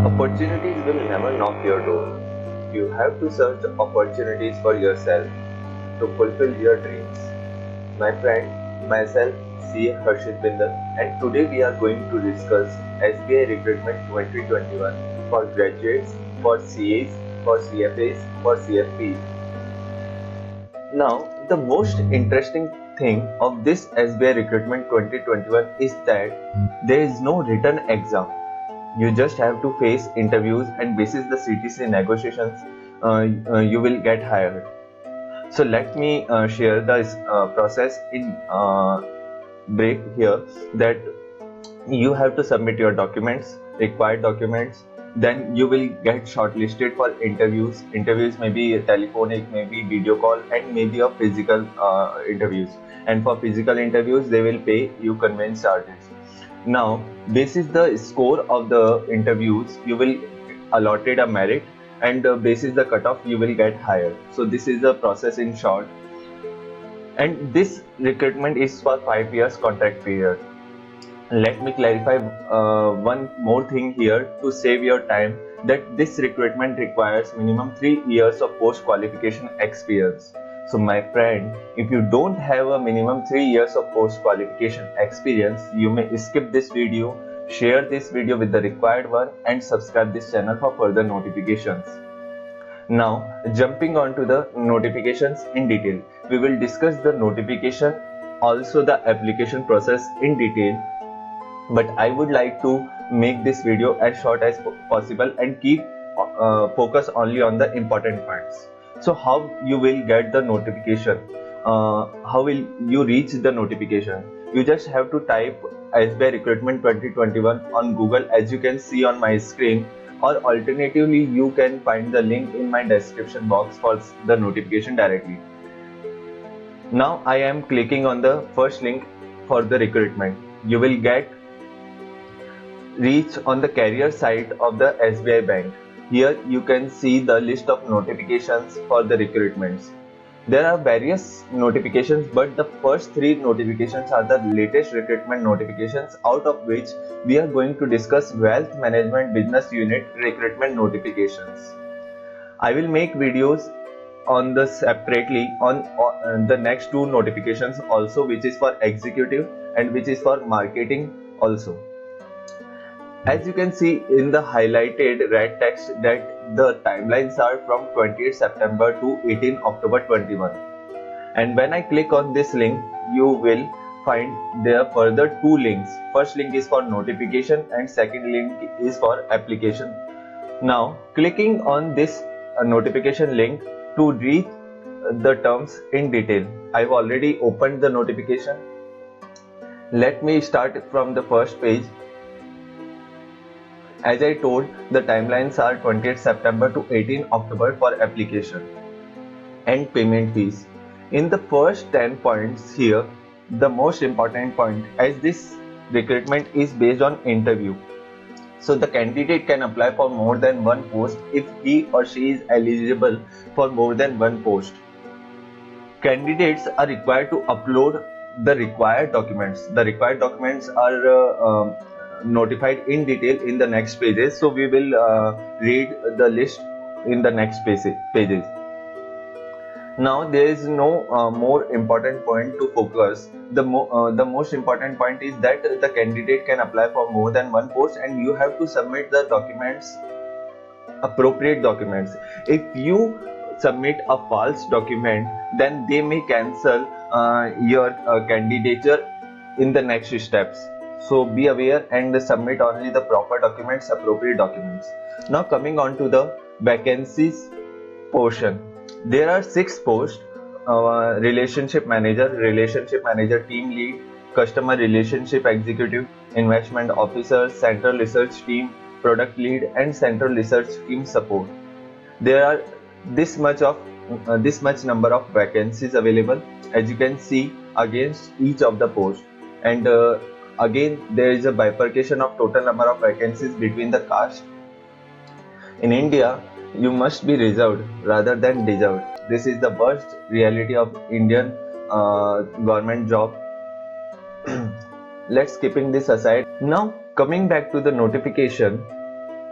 Opportunities will never knock your door. You have to search opportunities for yourself to fulfill your dreams. My friend, myself, CA Harshit Binder, and today we are going to discuss SBI Recruitment 2021 for graduates, for CAs, for CFAs, for CFPs. Now, the most interesting thing of this SBI Recruitment 2021 is that there is no written exam. You just have to face interviews, and basis the CTC negotiations, you will get hired. So let me share the process in brief here. That you have to submit your documents, required documents. Then you will get shortlisted for interviews. Interviews may be telephonic, maybe video call, and maybe a physical interviews. And for physical interviews, they will pay you conveyance charges. Now, basis the score of the interviews, you will allotted a merit, and basis the cutoff, you will get hired. So this is the process in short. And this recruitment is for 5 years contract period. Let me clarify one more thing here to save your time, that this recruitment requires minimum 3 years of post qualification experience. So my friend, if you don't have a minimum 3 years of post qualification experience, you may skip this video, share this video with the required one, and subscribe this channel for further notifications. Now, jumping on to the notifications in detail, we will discuss the notification, also the application process in detail. But I would like to make this video as short as possible and keep focus only on the important points. So how you will get the notification? How will you reach the notification? You just have to type SBI Recruitment 2021 on Google, as you can see on my screen, or alternatively you can find the link in my description box for the notification directly. Now I am clicking on the first link for the recruitment. You will reach on the career site of the SBI Bank. Here you can see the list of notifications for the recruitments. There are various notifications, but the first 3 notifications are the latest recruitment notifications, out of which we are going to discuss Wealth Management Business Unit recruitment notifications. I will make videos on this separately on the next 2 notifications also, which is for executive and which is for marketing also. As you can see in the highlighted red text, that the timelines are from 28 September to 18 October 21. And when I click on this link, you will find there are further 2 links. First link is for notification and second link is for application. Now, clicking on this notification link to read the terms in detail. I've already opened the notification. Let me start from the first page. As I told, the timelines are 28 September to 18 October for application and payment fees. In the first 10 points here, the most important point, as this recruitment is based on interview, so the candidate can apply for more than one post if he or she is eligible for more than one post. Candidates are required to upload the required documents. The required documents are notified in detail in the next pages, so we will read the list in the next pages. Now there is no more important point to focus. The most important point is that the candidate can apply for more than one post, and you have to submit the documents, appropriate documents. If you submit a false document, then they may cancel your candidature in the next steps. So be aware and submit only the proper documents, appropriate documents. Now coming on to the vacancies portion. There are 6 posts: relationship manager, team lead, customer relationship executive, investment officer, central research team, product lead, and central research team support. There are this much number of vacancies available, as you can see against each of the posts. And again, there is a bifurcation of total number of vacancies between the caste. In India, you must be reserved rather than deserved. This is the worst reality of Indian government job. Let's keeping this aside. Now coming back to the notification,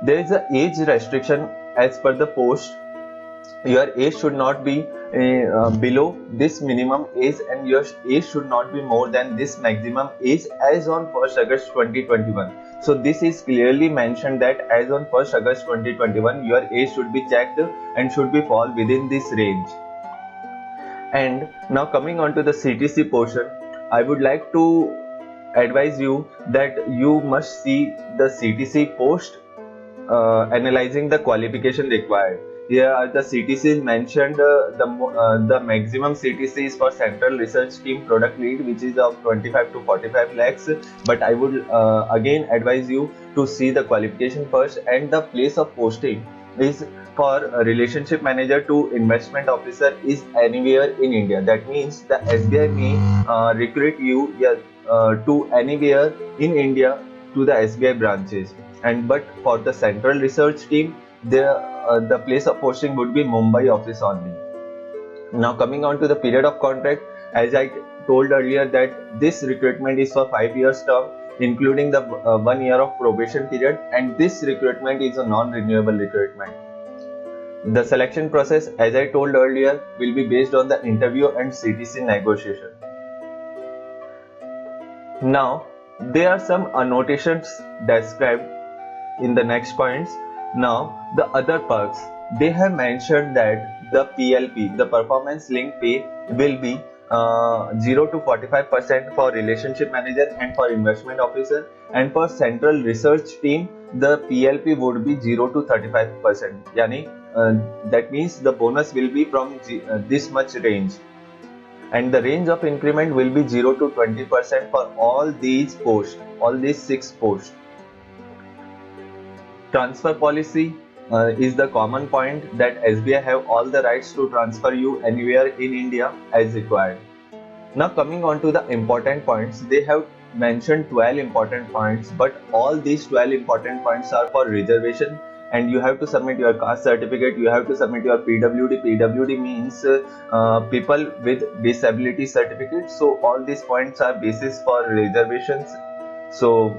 There is a age restriction as per the post. Your age should not be below this minimum age, and your age should not be more than this maximum age as on 1st August 2021. So this is clearly mentioned that as on 1st August 2021 your age should be checked and should be fall within this range. And now coming on to the CTC portion, I would like to advise you that you must see the CTC post analyzing the qualification required. Here the CTC is mentioned. The maximum CTC is for Central Research Team Product Lead, which is of 25 to 45 lakhs. But I would again advise you to see the qualification first, and the place of posting is for a relationship manager to investment officer is anywhere in India. That means the SBI may recruit you to anywhere in India to the SBI branches. And but for the Central Research Team, the place of posting would be Mumbai office only. Now coming on to the period of contract, as I told earlier that this recruitment is for 5 years term, including the 1 year of probation period, and this recruitment is a non-renewable recruitment. The selection process, as I told earlier, will be based on the interview and CTC negotiation. Now there are some annotations described in the next points. Now the other perks, they have mentioned that the PLP, the performance linked pay, will be 0 to 45% for relationship manager and for investment officer, and for Central Research Team the PLP would be 0 to 35%. Yani that means the bonus will be from this much range, and the range of increment will be 0 to 20% for all these posts, all these 6 posts. Transfer policy is the common point, that SBI have all the rights to transfer you anywhere in India as required. Now coming on to the important points, they have mentioned 12 important points, but all these 12 important points are for reservation, and you have to submit your caste certificate, you have to submit your PWD. PWD means people with disability certificate. So all these points are basis for reservations. So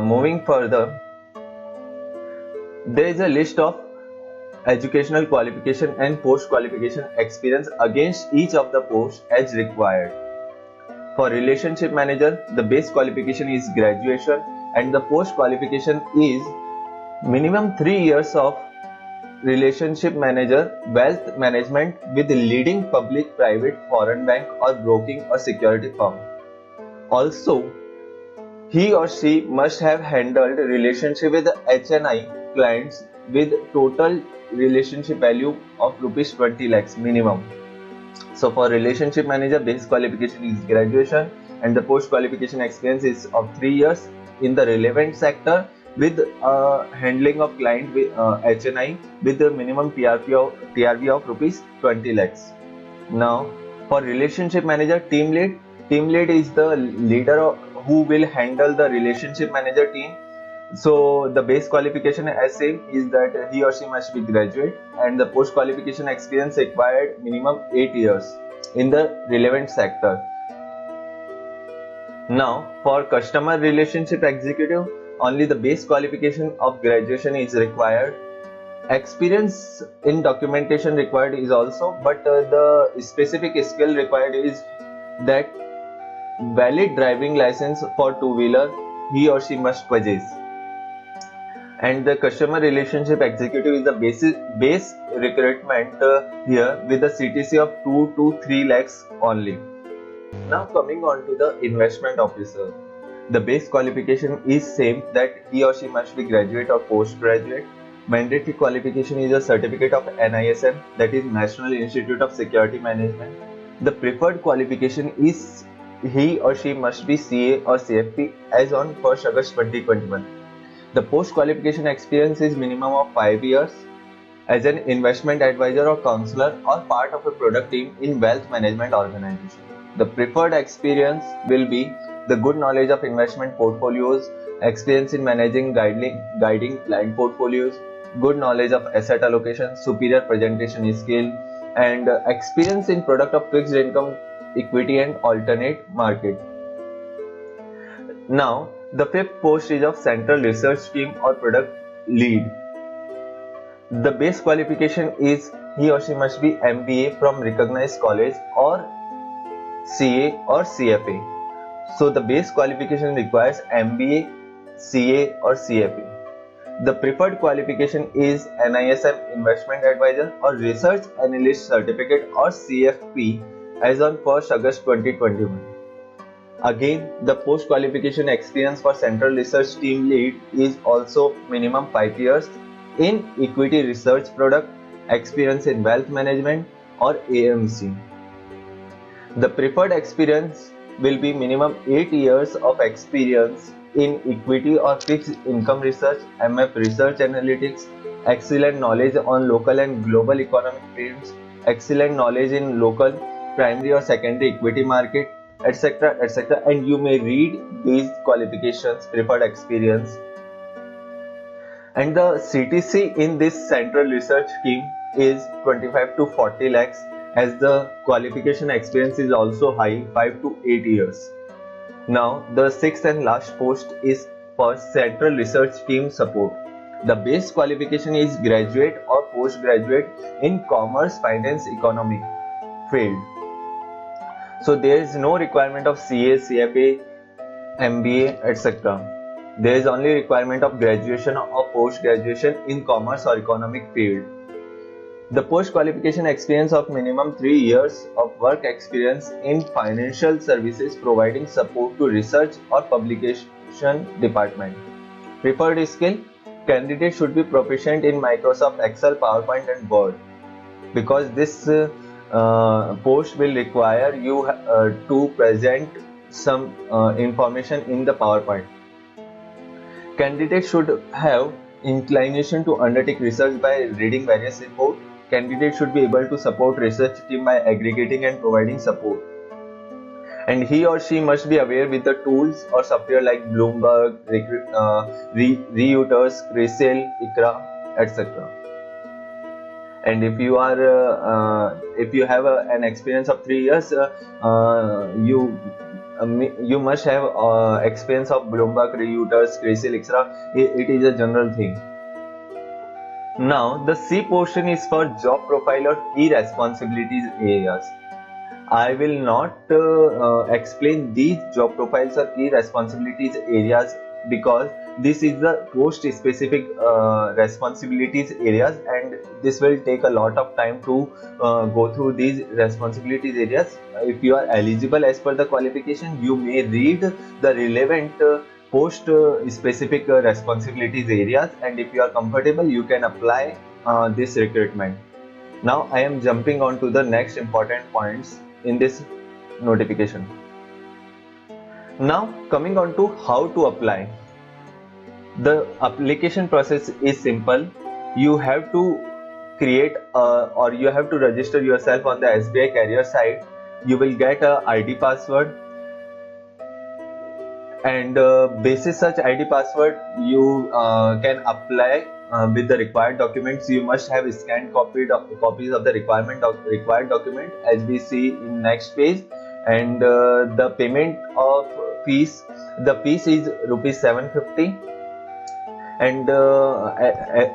moving further, there is a list of educational qualification and post qualification experience against each of the posts as required. For relationship manager, the base qualification is graduation, and the post qualification is minimum 3 years of relationship manager wealth management with leading public, private, foreign bank or broking or security firm. Also, he or she must have handled relationship with HNI clients with total relationship value of rupees 20 lakhs minimum. So for relationship manager, base qualification is graduation, and the post qualification experience is of 3 years in the relevant sector with handling of client with HNI with the minimum TRV of rupees 20 lakhs. Now for relationship manager, team lead is the leader who will handle the relationship manager team. So the base qualification as same is that he or she must be graduate, and the post qualification experience required minimum 8 years in the relevant sector. Now for customer relationship executive, only the base qualification of graduation is required. Experience in documentation required is also, but the specific skill required is that valid driving license for two-wheeler he or she must possess. And the customer relationship executive is the base recruitment here with the CTC of 2 to 3 lakhs only. Now coming on to the investment officer, the base qualification is same, that he or she must be graduate or postgraduate. Mandatory qualification is a certificate of NISM, that is National Institute of Security Management. The preferred qualification is he or she must be CA or CFP as on 1st August 2021. The post qualification experience is minimum of 5 years as an investment advisor or counselor or part of a product team in wealth management organization. The preferred experience will be the good knowledge of investment portfolios, experience in managing guiding client portfolios, good knowledge of asset allocation, superior presentation skill, and experience in product of fixed income, equity and alternate market. Now the fifth post is of Central Research Team or Product lead. The base qualification is he or she must be MBA from recognized college or CA or CFA. So the base qualification requires MBA, CA or CFA. The preferred qualification is NISM Investment Advisor or Research Analyst Certificate or CFP as on 1st August 2021. Again, the post qualification experience for Central Research Team Lead is also minimum 5 years in equity research product, experience in wealth management or AMC. The preferred experience will be minimum 8 years of experience in equity or fixed income research, MF research analytics, excellent knowledge on local and global economic trends, excellent knowledge in local primary or secondary equity market, etc., etc. And you may read these qualifications, preferred experience. And the CTC in this central research scheme is 25 to 40 lakhs, as the qualification experience is also high, 5 to 8 years. Now, the sixth and last post is for Central Research Team Support. The base qualification is graduate or postgraduate in commerce, finance, economic field. So there is no requirement of CA, CFA, MBA, etc. There is only requirement of graduation or post-graduation in commerce or economic field. The post-qualification experience of minimum 3 years of work experience in financial services providing support to research or publication department. Preferred skill, candidate should be proficient in Microsoft Excel, PowerPoint and Word, because this post will require you to present some information in the PowerPoint. Candidate should have inclination to undertake research by reading various reports. Candidate should be able to support research team by aggregating and providing support. And he or she must be aware with the tools or software like Bloomberg, Reuters, CRISIL, ICRA, etc. And if you are, if you have an experience of 3 years, you must have experience of Bloomberg, Reuters, CRISIL, etc. It is a general thing. Now, the C portion is for job profile or key responsibilities areas. I will not explain these job profiles or key responsibilities areas because this is the post specific responsibilities areas, and this will take a lot of time to go through these responsibilities areas. If you are eligible as per the qualification, you may read the relevant post specific responsibilities areas, and if you are comfortable, you can apply this recruitment. Now I am jumping on to the next important points in this notification. Now coming on to how to apply. The application process is simple. You have to create or you have to register yourself on the SBI career site. You will get a ID password, and basis such ID password you can apply with the required documents. You must have scanned copies of the required document, as we see in next page. And the payment of fees, the fees is rupees 750, and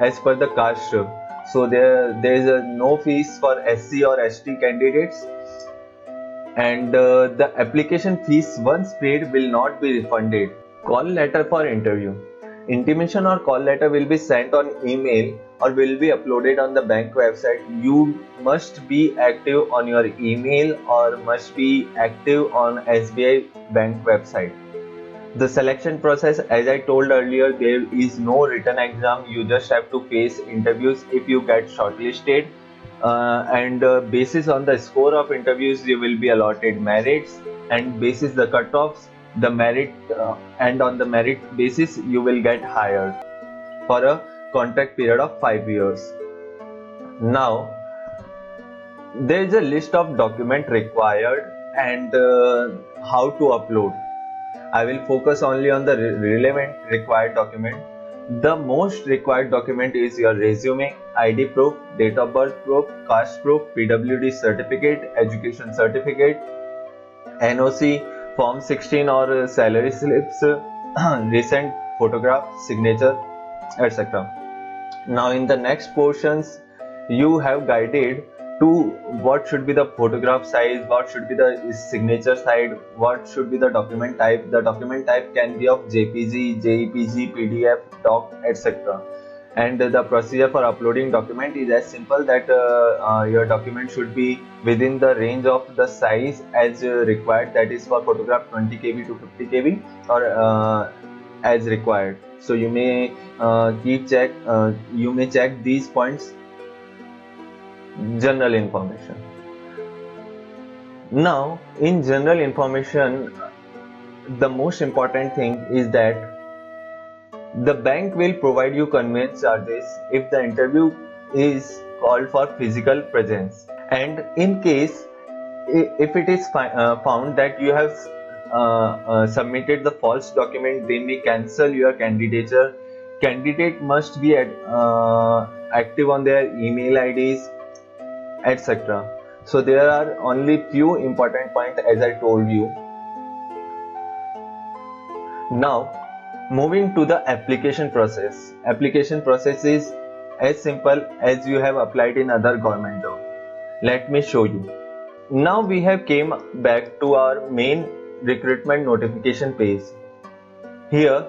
as per the caste, so there is no fees for SC or ST candidates. And the application fees once paid will not be refunded. Call letter for interview. Intimation or call letter will be sent on email or will be uploaded on the bank website. You must be active on your email or must be active on SBI bank website. The selection process, as I told earlier, there is no written exam. You just have to face interviews if you get shortlisted. And basis on the score of interviews, you will be allotted merits, and basis the cutoffs, the merit, and on the merit basis you will get hired for a contract period of 5 years. Now there is a list of document required and how to upload. I will focus only on the relevant required document. The most required document is your resume, ID proof, date of birth proof, caste proof, PWD certificate, education certificate, NOC, Form 16 or salary slips, recent photograph, signature, etc. Now in the next portions you have guided to what should be the photograph size, what should be the signature size, what should be the document type. The document type can be of JPG, JPG, PDF, doc, etc. And the procedure for uploading document is as simple that your document should be within the range of the size as required, that is for photograph 20 kb to 50 kb or as required. So you may you may check these points. General information. Now in general information, the most important thing is that the bank will provide you conveyance charges if the interview is called for physical presence, and in case if it is found that you have submitted the false document, they may cancel your candidature. Candidate must be active on their email IDs, etc. So there are only few important points as I told you. Now moving to the application process. Application process is as simple as you have applied in other government job. Let me show you. Now we have came back to our main recruitment notification page. Here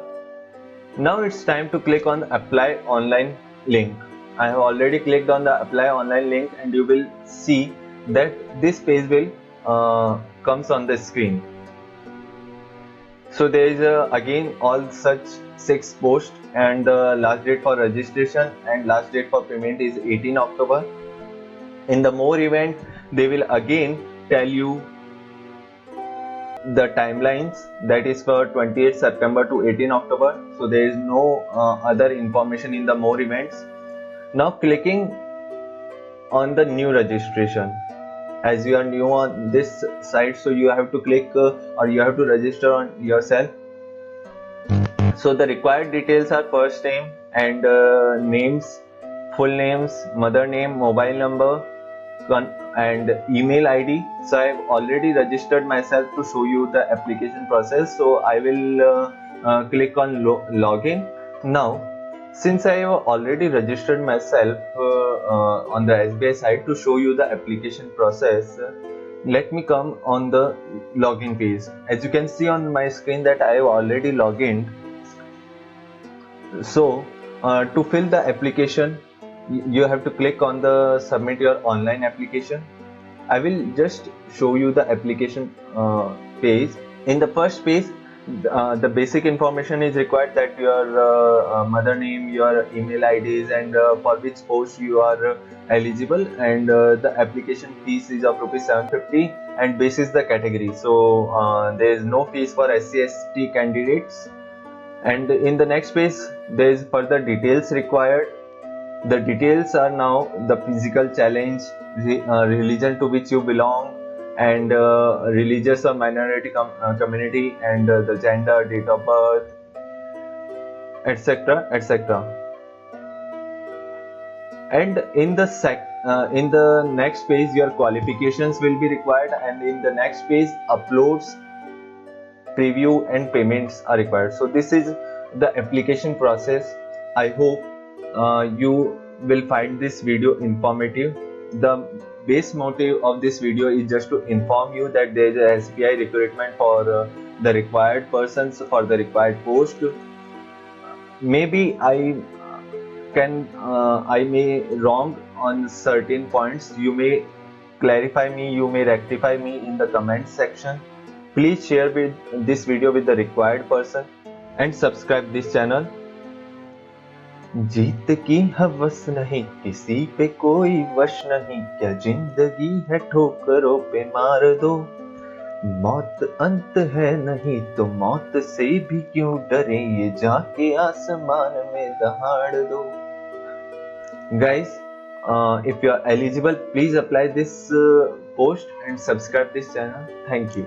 now it's time to click on apply online link. I have already clicked on the apply online link and you will see that this page will comes on the screen. So there is again all such 6 posts, and the last date for registration and last date for payment is 18 October. In the more event they will again tell you the timelines, that is for 28 September to 18 October. So there is no other information in the more events. Now clicking on the new registration. As you are new on this site, so you have to click or you have to register on yourself. So the required details are first name and names, full names, mother name, mobile number and email ID. So I have already registered myself to show you the application process, so I will click on login. Now since I have already registered myself on the SBI site to show you the application process, let me come on the login page. As you can see on my screen that I have already logged in. So to fill the application, you have to click on the submit your online application. I will just show you the application page. In the first page, the basic information is required, that your mother name, your email IDs, and for which post you are eligible, and the application fees is of ₹750 and basis the category. So there is no fees for SC/ST candidates. And in the next page there is further details required. The details are now the physical challenge, religion to which you belong, and religious or minority community, and the gender, date of birth, etc, etc. And in the next page your qualifications will be required, and in the next page uploads, preview and payments are required. So this is the application process. I hope you will find this video informative. The base motive of this video is just to inform you that there is a SBI recruitment for the required persons for the required post. Maybe I may wrong on certain points. You may clarify me, you may rectify me in the comment section. Please share this video with the required person and subscribe this channel. जीत की हवस नहीं, किसी पे कोई वश नहीं, क्या जिंदगी है ठोकरों पे मार दो, मौत अंत है नहीं तो मौत से भी क्यों डरे, ये जाके आसमान में दहाड़ दो. Guys, if you are eligible, please apply this post and subscribe this channel. Thank you.